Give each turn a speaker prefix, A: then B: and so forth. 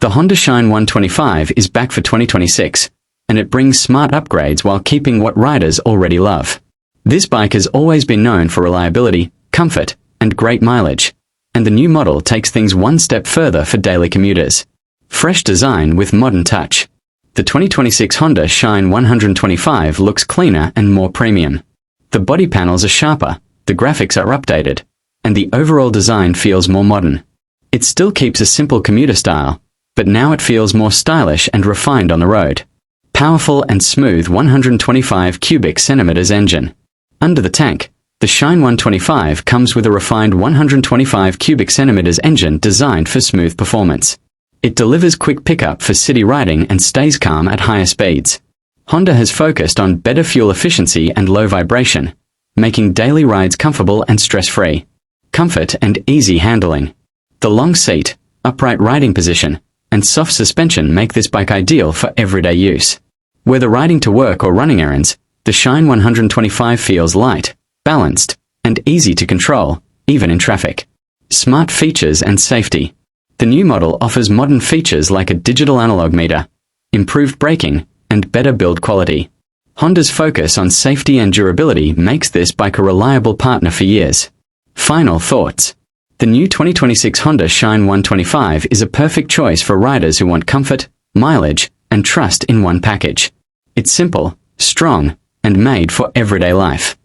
A: The Honda Shine 125 is back for 2026, and it brings smart upgrades while keeping what riders already love. This bike has always been known for reliability, comfort, and great mileage, and the new model takes things one step further for daily commuters. Fresh design with modern touch. The 2026 Honda Shine 125 looks cleaner and more premium. The body panels are sharper, the graphics are updated, and the overall design feels more modern. It still keeps a simple commuter style, but now it feels more stylish and refined on the road. Powerful and smooth 125 cubic centimeters engine. Under the tank, the Shine 125 comes with a refined 125 cubic centimeters engine designed for smooth performance. It delivers quick pickup for city riding and stays calm at higher speeds. Honda has focused on better fuel efficiency and low vibration, making daily rides comfortable and stress-free. Comfort and easy handling. The long seat, upright riding position, and soft suspension make this bike ideal for everyday use. Whether riding to work or running errands, the Shine 125 feels light, balanced, and easy to control, even in traffic. Smart features and safety. The new model offers modern features like a digital analog meter, improved braking, and better build quality. Honda's focus on safety and durability makes this bike a reliable partner for years. Final thoughts. The new 2026 Honda Shine 125 is a perfect choice for riders who want comfort, mileage, and trust in one package. It's simple, strong, and made for everyday life.